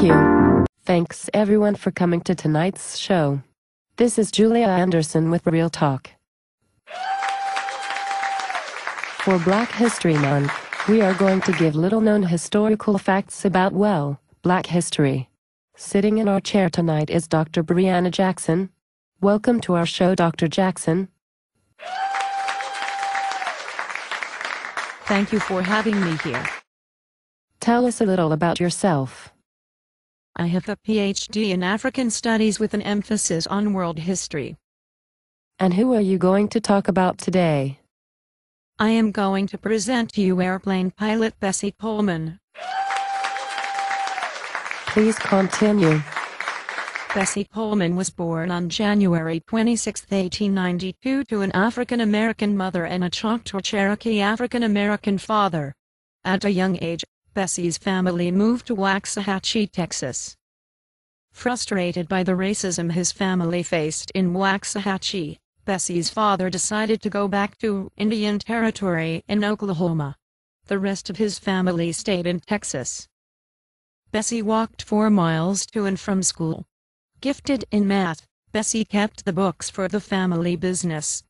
you. Thanks everyone for coming to tonight's show. This is Julia Anderson with Real Talk. For Black History Month, we are going to give little-known historical facts about, well, Black history. Sitting in our chair tonight is Dr. Brianna Jackson. Welcome to our show, Dr. Jackson. Thank you for having me here. Tell us a little about yourself. I have a PhD in African Studies with an emphasis on world history. And who are you going to talk about today? I am going to present to you airplane pilot Bessie Coleman. Please continue. Bessie Coleman was born on January 26, 1892 to an African-American mother and a Choctaw Cherokee African-American father. At a young age, Bessie's family moved to Waxahachie, Texas. Frustrated by the racism his family faced in Waxahachie, Bessie's father decided to go back to Indian Territory in Oklahoma. The rest of his family stayed in Texas. Bessie walked 4 miles to and from school. Gifted in math, Bessie kept the books for the family business.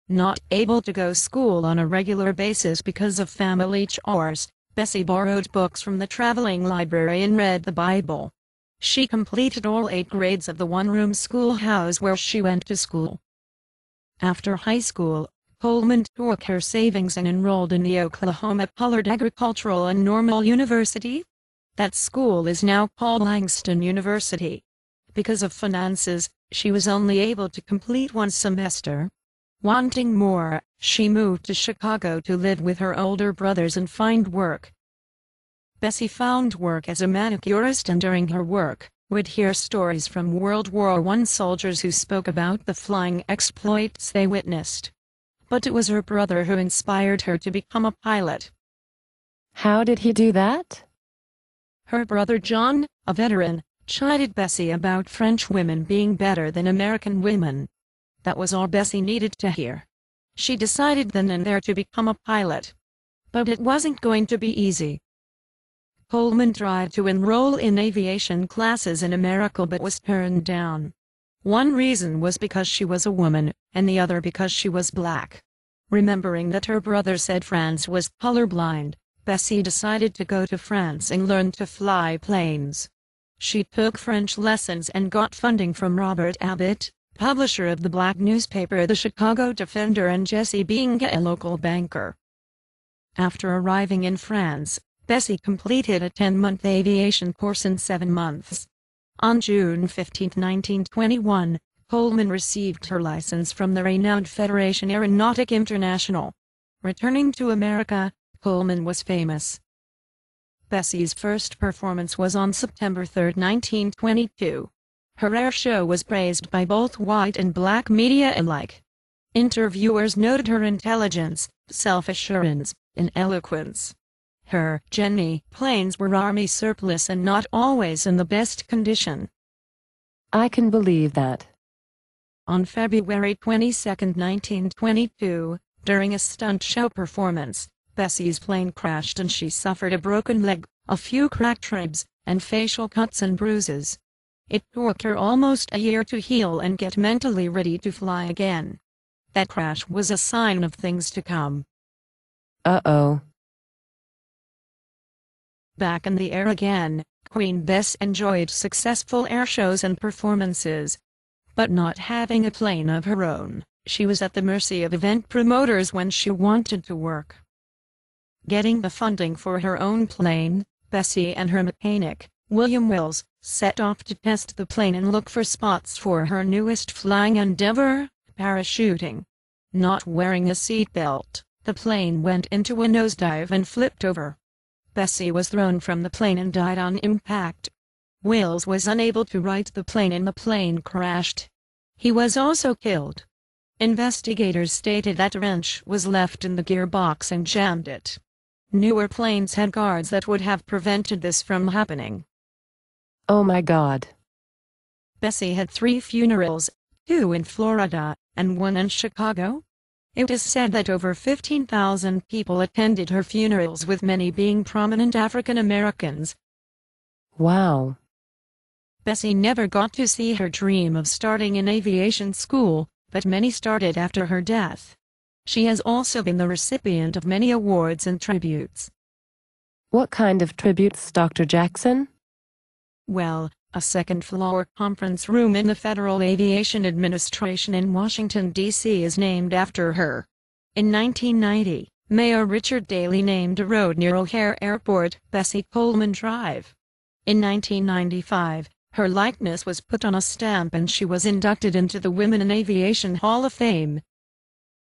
Not able to go to school on a regular basis because of family chores, Bessie borrowed books from the traveling library and read the Bible. She completed all 8 grades of the one-room schoolhouse where she went to school. After high school, Coleman took her savings and enrolled in the Oklahoma Pollard Agricultural and Normal University. That school is now called Langston University. Because of finances, she was only able to complete 1 semester. Wanting more, she moved to Chicago to live with her older brothers and find work. Bessie found work as a manicurist, and during her work, would hear stories from World War I soldiers who spoke about the flying exploits they witnessed. But it was her brother who inspired her to become a pilot. How did he do that? Her brother John, a veteran, chided Bessie about French women being better than American women. That was all Bessie needed to hear. She decided then and there to become a pilot. But it wasn't going to be easy. Coleman tried to enroll in aviation classes in America but was turned down. One reason was because she was a woman, and the other because she was black. Remembering that her brother said France was colorblind, Bessie decided to go to France and learn to fly planes. She took French lessons and got funding from Robert Abbott, publisher of the black newspaper The Chicago Defender, and Jesse Binga, a local banker. After arriving in France, Bessie completed a 10-month aviation course in 7 months. On June 15, 1921, Coleman received her license from the renowned Federation Aeronautique International. Returning to America, Coleman was famous. Bessie's first performance was on September 3, 1922. Her air show was praised by both white and black media alike. Interviewers noted her intelligence, self-assurance, and eloquence. Her Jenny planes were Army surplus and not always in the best condition. I can believe that. On February 22, 1922, during a stunt show performance, Bessie's plane crashed and she suffered a broken leg, a few cracked ribs, and facial cuts and bruises. It took her almost a year to heal and get mentally ready to fly again. That crash was a sign of things to come. Uh-oh. Back in the air again, Queen Bess enjoyed successful air shows and performances. But not having a plane of her own, she was at the mercy of event promoters when she wanted to work. Getting the funding for her own plane, Bessie and her mechanic, William Wills, set off to test the plane and look for spots for her newest flying endeavor, parachuting. Not wearing a seatbelt, the plane went into a nosedive and flipped over. Bessie was thrown from the plane and died on impact. Wills was unable to right the plane and the plane crashed. He was also killed. Investigators stated that a wrench was left in the gearbox and jammed it. Newer planes had guards that would have prevented this from happening. Oh my God. Bessie had 3 funerals, 2 in Florida, and 1 in Chicago. It is said that over 15,000 people attended her funerals, with many being prominent African Americans. Wow. Bessie never got to see her dream of starting an aviation school, but many started after her death. She has also been the recipient of many awards and tributes. What kind of tributes, Dr. Jackson? Well, a second-floor conference room in the Federal Aviation Administration in Washington, D.C. is named after her. In 1990, Mayor Richard Daley named a road near O'Hare Airport Bessie Coleman Drive. In 1995, her likeness was put on a stamp and she was inducted into the Women in Aviation Hall of Fame.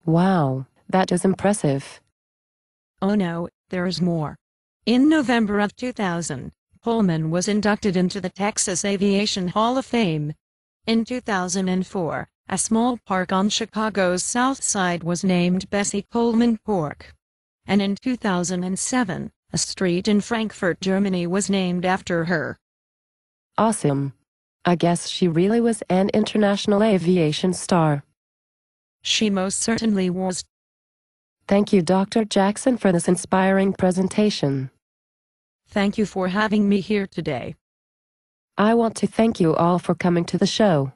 Wow, that is impressive. Oh no, there's more. In November of 2000, Coleman was inducted into the Texas Aviation Hall of Fame. In 2004, a small park on Chicago's South Side was named Bessie Coleman Park. And in 2007, a street in Frankfurt, Germany was named after her. Awesome. I guess she really was an international aviation star. She most certainly was. Thank you, Dr. Jackson, for this inspiring presentation. Thank you for having me here today. I want to thank you all for coming to the show.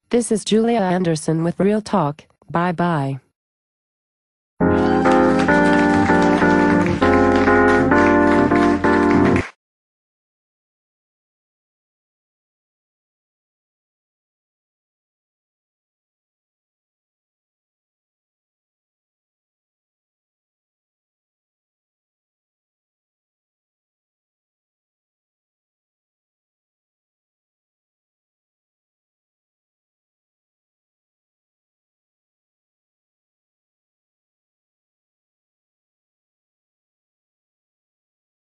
This is Julia Anderson with Real Talk. Bye-bye.